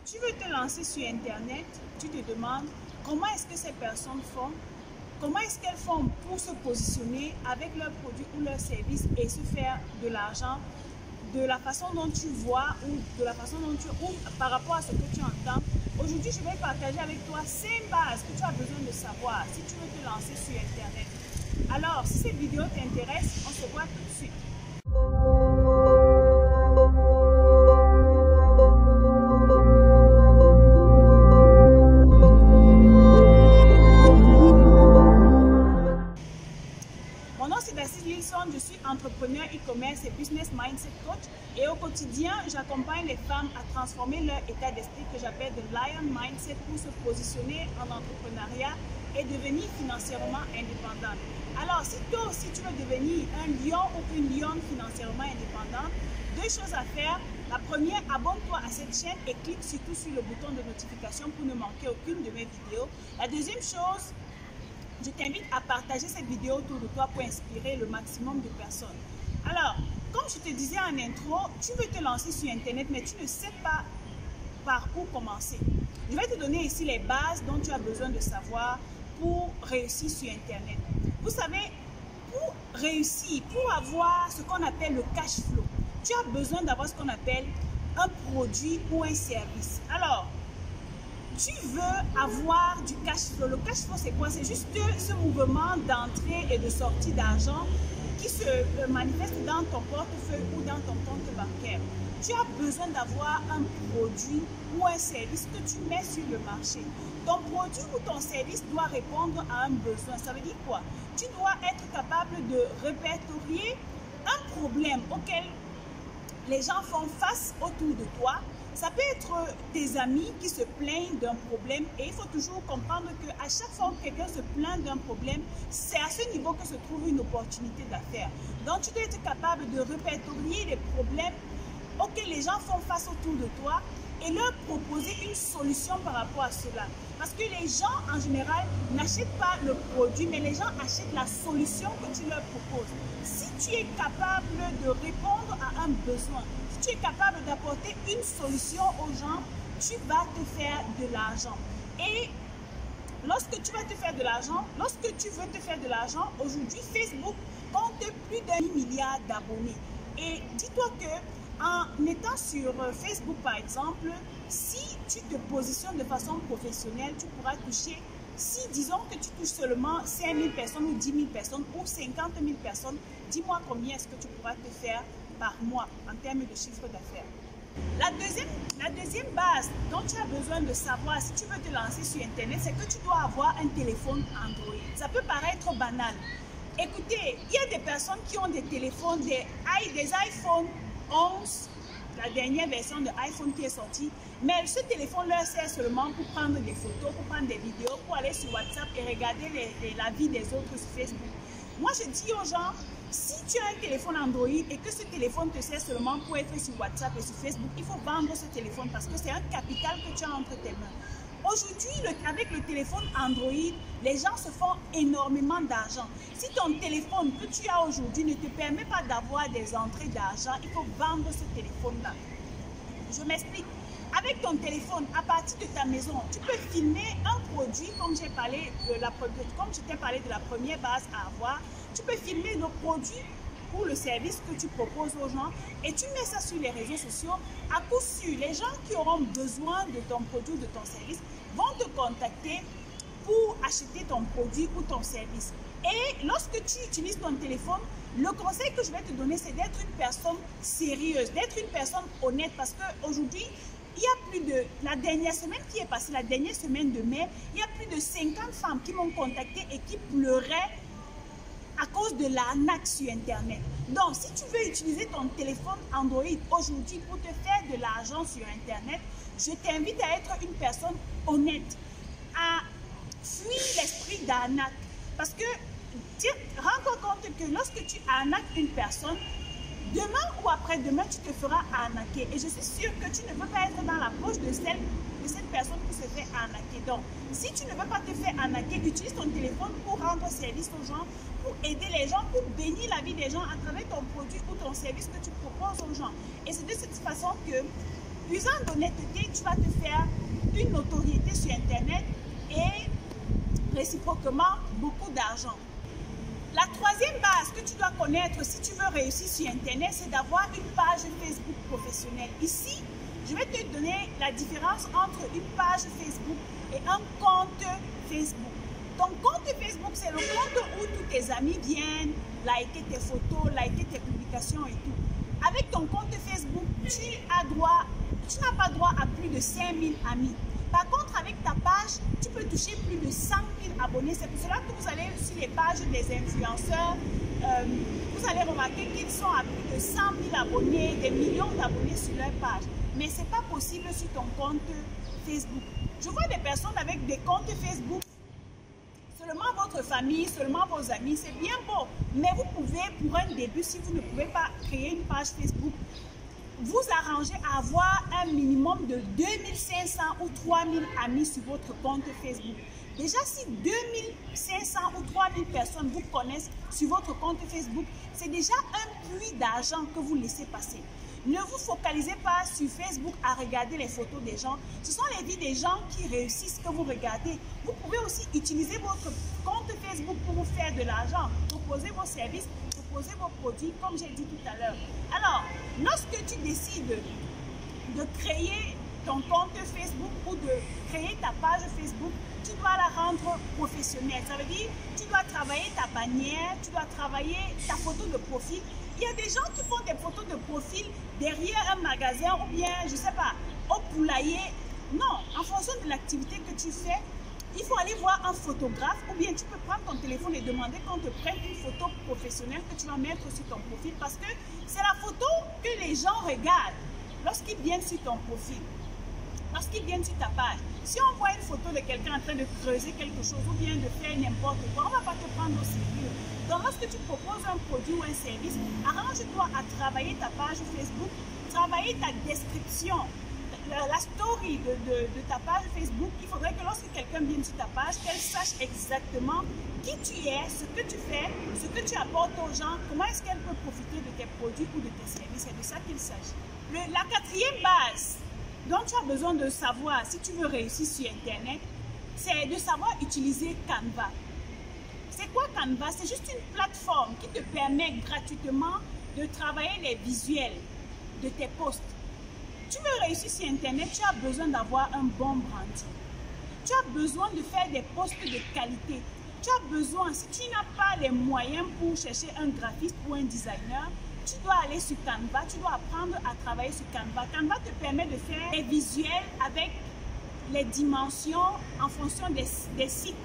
Tu veux te lancer sur Internet, tu te demandes comment est-ce que ces personnes font, comment est-ce qu'elles font pour se positionner avec leurs produits ou leurs services et se faire de l'argent de la façon dont tu vois ou de la façon dont tu ou par rapport à ce que tu entends. Aujourd'hui, je vais partager avec toi 5 bases que tu as besoin de savoir si tu veux te lancer sur Internet. Alors, si cette vidéo t'intéresse, on se voit tout de suite. Mon nom c'est Bercy Lilson, je suis entrepreneur e-commerce et business mindset coach et au quotidien, j'accompagne les femmes à transformer leur état d'esprit que j'appelle the lion mindset pour se positionner en entrepreneuriat et devenir financièrement indépendante. Alors, si toi aussi tu veux devenir un lion ou une lionne financièrement indépendante, 2 choses à faire. La première, abonne-toi à cette chaîne et clique surtout sur le bouton de notification pour ne manquer aucune de mes vidéos. La deuxième chose, je t'invite à partager cette vidéo autour de toi pour inspirer le maximum de personnes. Alors, comme je te disais en intro, tu veux te lancer sur Internet, mais tu ne sais pas par où commencer. Je vais te donner ici les bases dont tu as besoin de savoir pour réussir sur Internet. Vous savez, pour réussir, pour avoir ce qu'on appelle le cash flow, tu as besoin d'avoir ce qu'on appelle un produit ou un service. Alors, tu veux avoir du cash flow. Le cash flow, c'est quoi? C'est juste ce mouvement d'entrée et de sortie d'argent qui se manifeste dans ton portefeuille ou dans ton compte bancaire. Tu as besoin d'avoir un produit ou un service que tu mets sur le marché. Ton produit ou ton service doit répondre à un besoin. Ça veut dire quoi? Tu dois être capable de répertorier un problème auquel les gens font face autour de toi. Ça peut être tes amis qui se plaignent d'un problème et il faut toujours comprendre qu'à chaque fois que quelqu'un se plaint d'un problème, c'est à ce niveau que se trouve une opportunité d'affaires. Donc, tu dois être capable de répertorier les problèmes auxquels les gens font face autour de toi et leur proposer une solution par rapport à cela. Parce que les gens, en général, n'achètent pas le produit, mais les gens achètent la solution que tu leur proposes. Si tu es capable de répondre à un besoin, si tu es capable d'apporter une solution aux gens, tu vas te faire de l'argent. Et lorsque tu vas te faire de l'argent, lorsque tu veux te faire de l'argent, aujourd'hui, Facebook compte plus d'1 milliard d'abonnés. Et dis-toi que en étant sur Facebook, par exemple, si tu te positionnes de façon professionnelle, tu pourras toucher, si disons que tu touches seulement 5 000 personnes ou 10 000 personnes ou 50 000 personnes, dis-moi combien est-ce que tu pourras te faire par mois en termes de chiffre d'affaires. La deuxième base dont tu as besoin de savoir si tu veux te lancer sur Internet, c'est que tu dois avoir un téléphone Android. Ça peut paraître banal. Écoutez, il y a des personnes qui ont des téléphones, des iPhone 11, la dernière version de iPhone qui est sortie, mais ce téléphone leur sert seulement pour prendre des photos, pour prendre des vidéos, pour aller sur WhatsApp et regarder la vie des autres sur Facebook. Moi, je dis aux gens, si tu as un téléphone Android et que ce téléphone te sert seulement pour être sur WhatsApp et sur Facebook, il faut vendre ce téléphone parce que c'est un capital que tu as entre tes mains. Aujourd'hui, avec le téléphone Android, les gens se font énormément d'argent. Si ton téléphone que tu as aujourd'hui ne te permet pas d'avoir des entrées d'argent, il faut vendre ce téléphone-là. Je m'explique. Avec ton téléphone, à partir de ta maison, tu peux filmer un produit, comme je t'ai parlé de la première base à avoir. Tu peux filmer le produit ou le service que tu proposes aux gens et tu mets ça sur les réseaux sociaux. À coup sûr, les gens qui auront besoin de ton produit ou de ton service vont te contacter pour acheter ton produit ou ton service. Et lorsque tu utilises ton téléphone, le conseil que je vais te donner, c'est d'être une personne sérieuse, d'être une personne honnête parce qu'aujourd'hui, il y a plus de, la dernière semaine qui est passée, la dernière semaine de mai, il y a plus de 50 femmes qui m'ont contacté et qui pleuraient à cause de l'arnaque sur Internet. Donc, si tu veux utiliser ton téléphone Android aujourd'hui pour te faire de l'argent sur Internet, je t'invite à être une personne honnête, à fuir l'esprit d'arnaque. Parce que, rends-toi compte que lorsque tu arnaques une personne, demain ou après-demain, tu te feras arnaquer. Et je suis sûre que tu ne veux pas être dans la poche de cette personne qui se fait arnaquer. Donc, si tu ne veux pas te faire arnaquer, utilise ton téléphone pour rendre service aux gens, pour aider les gens, pour bénir la vie des gens à travers ton produit ou ton service que tu proposes aux gens. Et c'est de cette façon que usant d'honnêteté, tu vas te faire une notoriété sur Internet et réciproquement beaucoup d'argent. La troisième base que tu dois connaître si tu veux réussir sur Internet, c'est d'avoir une page Facebook professionnelle. Ici, je vais te donner la différence entre une page Facebook et un compte Facebook. Ton compte Facebook, c'est le compte où tous tes amis viennent liker tes photos, liker tes publications et tout. Avec ton compte Facebook, tu n'as pas droit à plus de 5000 amis. Par contre, avec ta page, tu peux toucher plus de 100 000 abonnés. C'est pour cela que vous allez sur les pages des influenceurs, vous allez remarquer qu'ils sont à plus de 100 000 abonnés, des millions d'abonnés sur leur page. Mais ce n'est pas possible sur ton compte Facebook. Je vois des personnes avec des comptes Facebook, seulement votre famille, seulement vos amis, c'est bien beau. Mais vous pouvez, pour un début, si vous ne pouvez pas créer une page Facebook, vous arrangez à avoir un minimum de 2500 ou 3000 amis sur votre compte Facebook. Déjà, si 2500 ou 3000 personnes vous connaissent sur votre compte Facebook, c'est déjà un puits d'argent que vous laissez passer. Ne vous focalisez pas sur Facebook à regarder les photos des gens. Ce sont les vies des gens qui réussissent que vous regardez. Vous pouvez aussi utiliser votre compte Facebook pour vous faire de l'argent, proposer vos services, proposer vos produits, comme j'ai dit tout à l'heure. Alors, lorsque tu décides de créer ton compte Facebook ou de créer ta page Facebook, tu dois la rendre professionnelle. Ça veut dire, tu dois travailler ta bannière, tu dois travailler ta photo de profil. Il y a des gens qui font des photos de profil derrière un magasin ou bien, je ne sais pas, au poulailler. Non, en fonction de l'activité que tu fais, il faut aller voir un photographe ou bien tu peux prendre ton téléphone et demander qu'on te prenne une photo professionnelle que tu vas mettre sur ton profil parce que c'est la photo que les gens regardent lorsqu'ils viennent sur ton profil, lorsqu'ils viennent sur ta page. Si on voit une photo de quelqu'un en train de creuser quelque chose ou bien de faire n'importe quoi, on ne va pas te prendre au sérieux. Donc lorsque tu proposes un produit ou un service, arrange-toi à travailler ta page Facebook, travailler ta description, la story de ta page Facebook. Il faudrait que lorsque quelqu'un vienne sur ta page, qu'elle sache exactement qui tu es, ce que tu fais, ce que tu apportes aux gens, comment est-ce qu'elle peut profiter de tes produits ou de tes services. C'est de ça qu'il s'agit. La quatrième base dont tu as besoin de savoir si tu veux réussir sur Internet, c'est de savoir utiliser Canva. C'est quoi Canva? C'est juste une plateforme qui te permet gratuitement de travailler les visuels de tes posts. Tu veux réussir sur Internet, tu as besoin d'avoir un bon branding. Tu as besoin de faire des posts de qualité. Tu as besoin, si tu n'as pas les moyens pour chercher un graphiste ou un designer, tu dois aller sur Canva, tu dois apprendre à travailler sur Canva. Canva te permet de faire des visuels avec les dimensions en fonction des sites,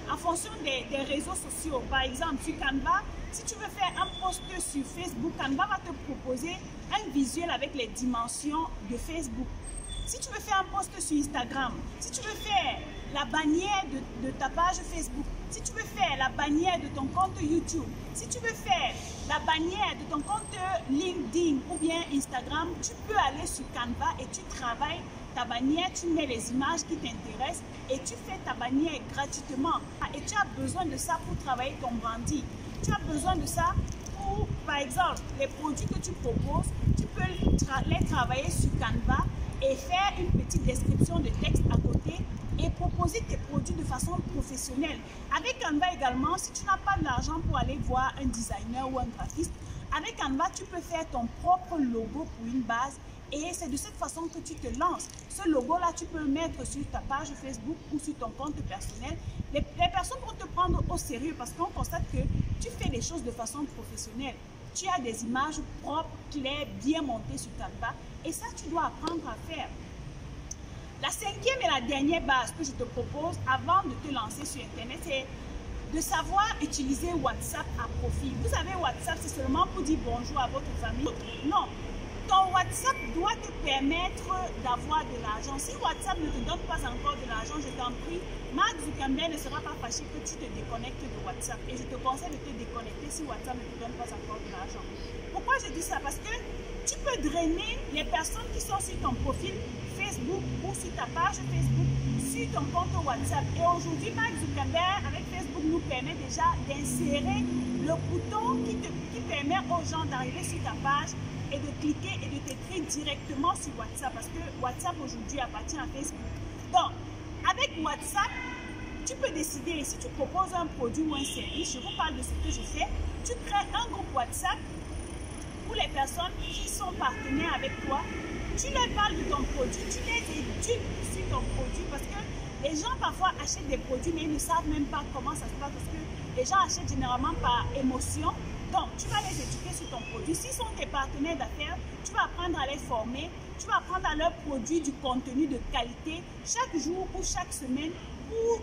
en fonction des réseaux sociaux. Par exemple, sur Canva, si tu veux faire un post sur Facebook, Canva va te proposer un visuel avec les dimensions de Facebook. Si tu veux faire un post sur Instagram, si tu veux faire la bannière de ta page Facebook, si tu veux faire la bannière de ton compte YouTube, si tu veux faire la bannière de ton compte LinkedIn ou bien Instagram, tu peux aller sur Canva et tu travailles ta bannière, tu mets les images qui t'intéressent et tu fais ta bannière gratuitement. Et tu as besoin de ça pour travailler ton branding. Tu as besoin de ça pour, par exemple, les produits que tu proposes, tu peux les travailler sur Canva et faire une petite description de texte à côté et proposer tes produits de façon professionnelle. Avec Canva également, si tu n'as pas d'argent pour aller voir un designer ou un graphiste, avec Canva, tu peux faire ton propre logo pour une base et c'est de cette façon que tu te lances. Ce logo-là, tu peux le mettre sur ta page Facebook ou sur ton compte personnel. Les personnes vont te prendre au sérieux parce qu'on constate que tu fais les choses de façon professionnelle. Tu as des images propres, claires, bien montées sur Canva et ça, tu dois apprendre à faire. La cinquième et la dernière base que je te propose avant de te lancer sur Internet, c'est de savoir utiliser WhatsApp à profit. Vous savez, WhatsApp, c'est seulement pour dire bonjour à votre famille. Non, ton WhatsApp doit te permettre d'avoir de l'argent. Si WhatsApp ne te donne pas encore de l'argent, je t'en prie, Mark Zuckerberg ne sera pas fâché que tu te déconnectes de WhatsApp. Et je te conseille de te déconnecter si WhatsApp ne te donne pas encore de l'argent. Pourquoi je dis ça? Parce que tu peux drainer les personnes qui sont sur ton profil Facebook ou sur ta page Facebook, sur ton compte WhatsApp. Et aujourd'hui, Mark Zuckerberg avec Facebook nous permet déjà d'insérer le bouton qui permet aux gens d'arriver sur ta page et de cliquer et de t'écrire directement sur WhatsApp parce que WhatsApp aujourd'hui appartient à Facebook. Donc, avec WhatsApp, tu peux décider, si tu proposes un produit ou un service, je vous parle de ce que je fais, tu crées un groupe WhatsApp pour les personnes qui sont partenaires avec toi. Tu leur parles de ton produit, tu les éduques sur ton produit parce que les gens parfois achètent des produits mais ils ne savent même pas comment ça se passe parce que les gens achètent généralement par émotion. Donc, tu vas les éduquer sur ton produit. S'ils sont tes partenaires d'affaires, tu vas apprendre à les former, tu vas apprendre à leur produire du contenu de qualité chaque jour ou chaque semaine pour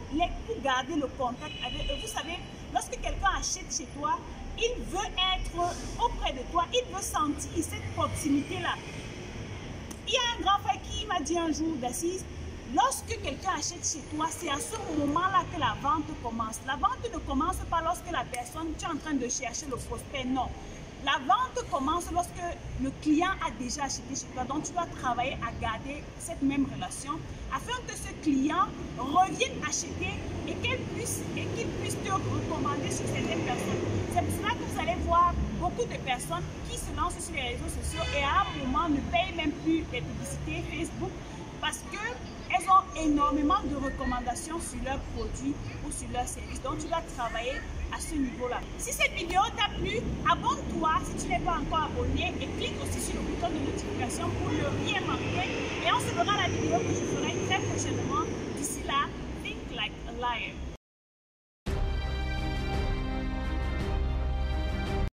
garder le contact avec eux. Vous savez, lorsque quelqu'un achète chez toi, il veut être auprès de toi, il veut sentir cette proximité-là. Il y a un grand frère qui m'a dit un jour d'assise, lorsque quelqu'un achète chez toi, c'est à ce moment-là que la vente commence. La vente ne commence pas lorsque la personne, tu es en train de chercher le prospect, non. La vente commence lorsque le client a déjà acheté chez toi. Donc, tu dois travailler à garder cette même relation afin que ce client revienne acheter et qu'il puisse te recommander sur certaines personnes. C'est pour cela que vous allez voir beaucoup de personnes qui se lancent sur les réseaux sociaux et à un moment ne payent même plus les publicités Facebook parce qu'elles ont énormément de recommandations sur leurs produits ou sur leurs services. Donc, tu dois travailler à ce niveau-là. Si cette vidéo t'a plu, abonne-toi si tu n'es pas encore abonné et clique aussi sur le bouton de notification pour ne rien manquer. Et on se verra la vidéo que je ferai très prochainement. D'ici là, think like a lion.